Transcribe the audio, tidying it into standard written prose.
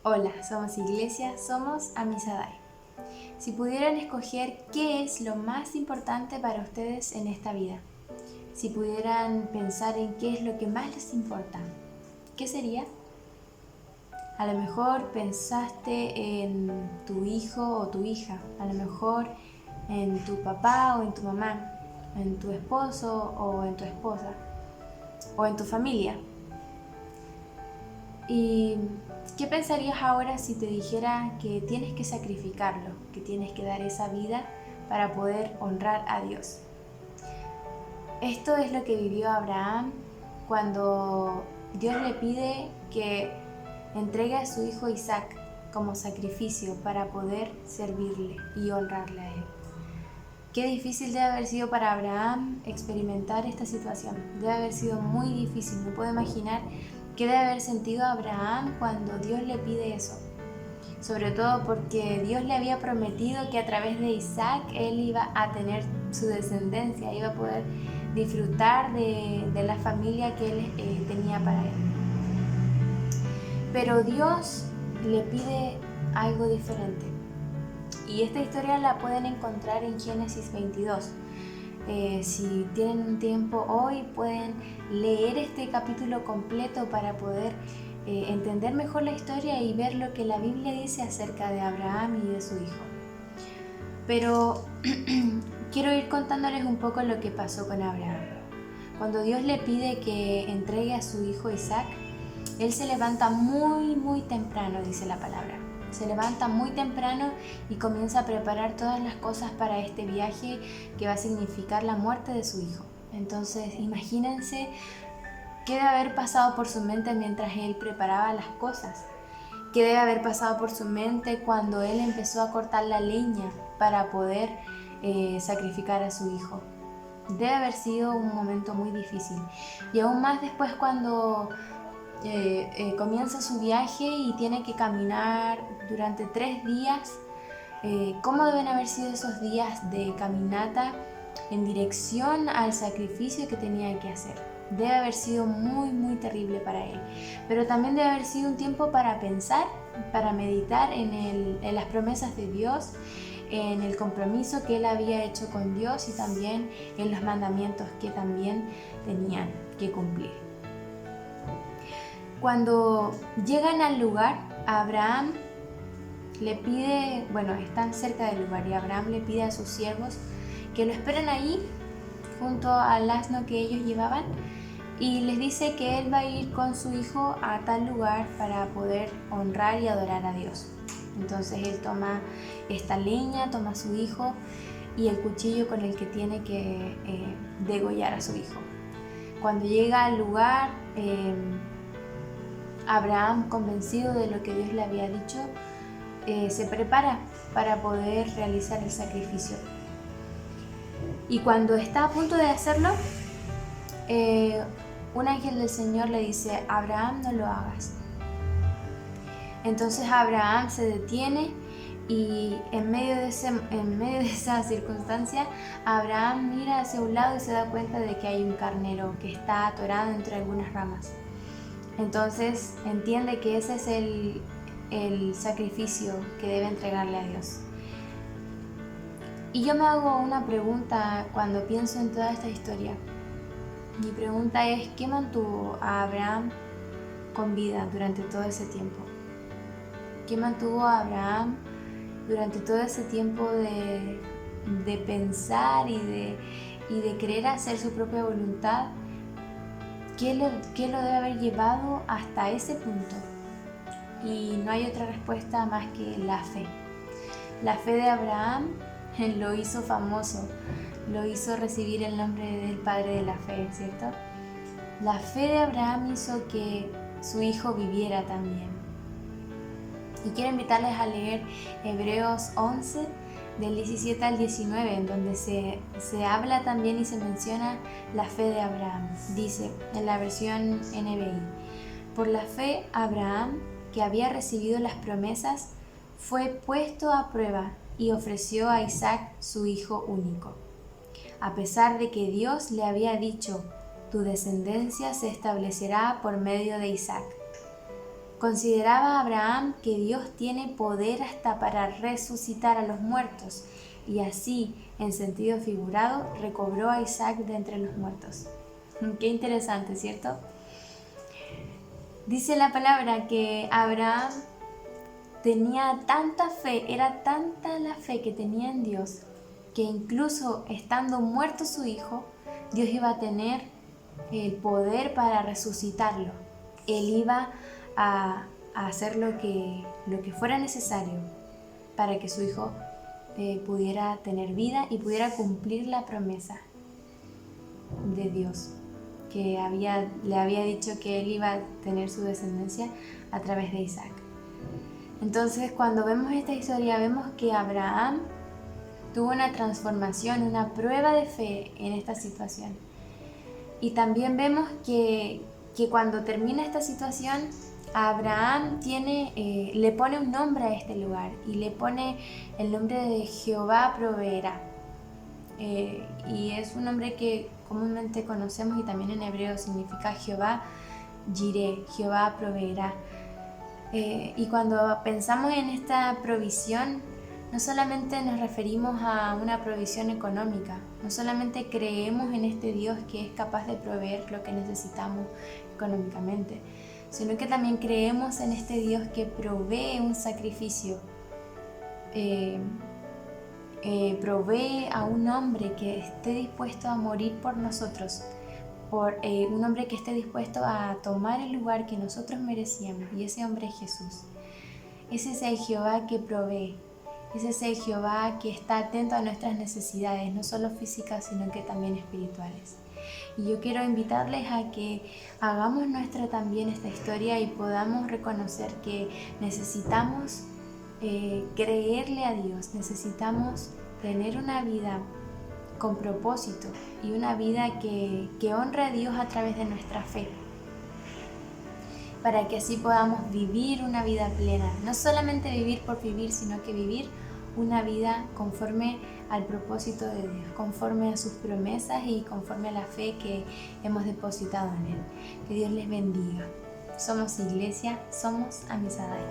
Hola, somos Iglesia, somos Amisadai. Si pudieran escoger qué es lo más importante para ustedes en esta vida, si pudieran pensar en qué es lo que más les importa, ¿qué sería? A lo mejor pensaste en tu hijo o tu hija, a lo mejor en tu papá o en tu mamá, en tu esposo o en tu esposa, o en tu familia. ¿Y qué pensarías ahora si te dijera que tienes que sacrificarlo, que tienes que dar esa vida para poder honrar a Dios? Esto es lo que vivió Abraham cuando Dios le pide que entregue a su hijo Isaac como sacrificio para poder servirle y honrarle a él. Qué difícil debe haber sido para Abraham experimentar esta situación. Debe haber sido muy difícil. No puedo imaginar qué debe haber sentido Abraham cuando Dios le pide eso. Sobre todo porque Dios le había prometido que a través de Isaac él iba a tener su descendencia, iba a poder disfrutar de la familia que él tenía para él. Pero Dios le pide algo diferente. Y esta historia la pueden encontrar en Génesis 22. Si tienen un tiempo hoy, pueden leer este capítulo completo para poder entender mejor la historia y ver lo que la Biblia dice acerca de Abraham y de su hijo. Pero quiero ir contándoles un poco lo que pasó con Abraham. Cuando Dios le pide que entregue a su hijo Isaac, él se levanta muy temprano, dice la palabra. Se levanta muy temprano y comienza a preparar todas las cosas para este viaje que va a significar la muerte de su hijo. Entonces, imagínense qué debe haber pasado por su mente mientras él preparaba las cosas. Qué debe haber pasado por su mente cuando él empezó a cortar la leña para poder sacrificar a su hijo. Debe haber sido un momento muy difícil. Y aún más después cuando comienza su viaje y tiene que caminar durante 3 días. ¿Cómo deben haber sido esos días de caminata en dirección al sacrificio que tenía que hacer? Debe haber sido muy terrible para él, pero también debe haber sido un tiempo para pensar, para meditar en las promesas de Dios, en el compromiso que él había hecho con Dios y también en los mandamientos que también tenían que cumplir. Cuando llegan al lugar, Abraham le pide, están cerca del lugar y Abraham le pide a sus siervos que lo esperen ahí junto al asno que ellos llevaban y les dice que él va a ir con su hijo a tal lugar para poder honrar y adorar a Dios. Entonces él toma esta leña, toma a su hijo y el cuchillo con el que tiene que degollar a su hijo. Cuando llega al lugar, Abraham, convencido de lo que Dios le había dicho, se prepara para poder realizar el sacrificio. Y cuando está a punto de hacerlo, un ángel del Señor le dice: Abraham, no lo hagas. Entonces Abraham se detiene y en medio de esa circunstancia, Abraham mira hacia un lado y se da cuenta de que hay un carnero que está atorado entre algunas ramas. Entonces entiende que ese es el sacrificio que debe entregarle a Dios. Y yo me hago una pregunta cuando pienso en toda esta historia. Mi pregunta es: ¿qué mantuvo a Abraham con vida durante todo ese tiempo? ¿Qué mantuvo a Abraham durante todo ese tiempo de pensar y de querer hacer su propia voluntad? ¿Qué lo debe haber llevado hasta ese punto? Y no hay otra respuesta más que la fe. La fe de Abraham lo hizo famoso, lo hizo recibir el nombre del Padre de la Fe, ¿cierto? La fe de Abraham hizo que su hijo viviera también. Y quiero invitarles a leer Hebreos 11, del 17 al 19, en donde se habla también y se menciona la fe de Abraham. Dice en la versión NBI: por la fe Abraham, que había recibido las promesas, fue puesto a prueba y ofreció a Isaac su hijo único. A pesar de que Dios le había dicho: tu descendencia se establecerá por medio de Isaac. Consideraba Abraham que Dios tiene poder hasta para resucitar a los muertos, y así, en sentido figurado, recobró a Isaac de entre los muertos. Qué interesante, ¿cierto? Dice la palabra que Abraham tenía tanta fe, era tanta la fe que tenía en Dios, que incluso estando muerto su hijo, Dios iba a tener el poder para resucitarlo. Él iba a hacer lo que fuera necesario para que su hijo pudiera tener vida y pudiera cumplir la promesa de Dios, que le había dicho que él iba a tener su descendencia a través de Isaac. Entonces, cuando vemos esta historia, vemos que Abraham tuvo una transformación, una prueba de fe en esta situación. Y también vemos que cuando termina esta situación, Abraham le pone un nombre a este lugar y le pone el nombre de Jehová proveerá. Y es un nombre que comúnmente conocemos y también en hebreo significa Jehová Jireh, Jehová proveerá. Y cuando pensamos en esta provisión, no solamente nos referimos a una provisión económica, no solamente creemos en este Dios que es capaz de proveer lo que necesitamos económicamente, sino que también creemos en este Dios que provee un sacrificio, provee a un hombre que esté dispuesto a morir por nosotros, un hombre que esté dispuesto a tomar el lugar que nosotros merecíamos, y ese hombre es Jesús. Ese es el Jehová que provee, ese es el Jehová que está atento a nuestras necesidades, no solo físicas, sino que también espirituales. Y yo quiero invitarles a que hagamos nuestra también esta historia y podamos reconocer que necesitamos creerle a Dios, necesitamos tener una vida con propósito y una vida que honre a Dios a través de nuestra fe, para que así podamos vivir una vida plena, no solamente vivir por vivir, sino que vivir una vida conforme al propósito de Dios, conforme a sus promesas y conforme a la fe que hemos depositado en Él. Que Dios les bendiga. Somos Iglesia, somos Amisadai.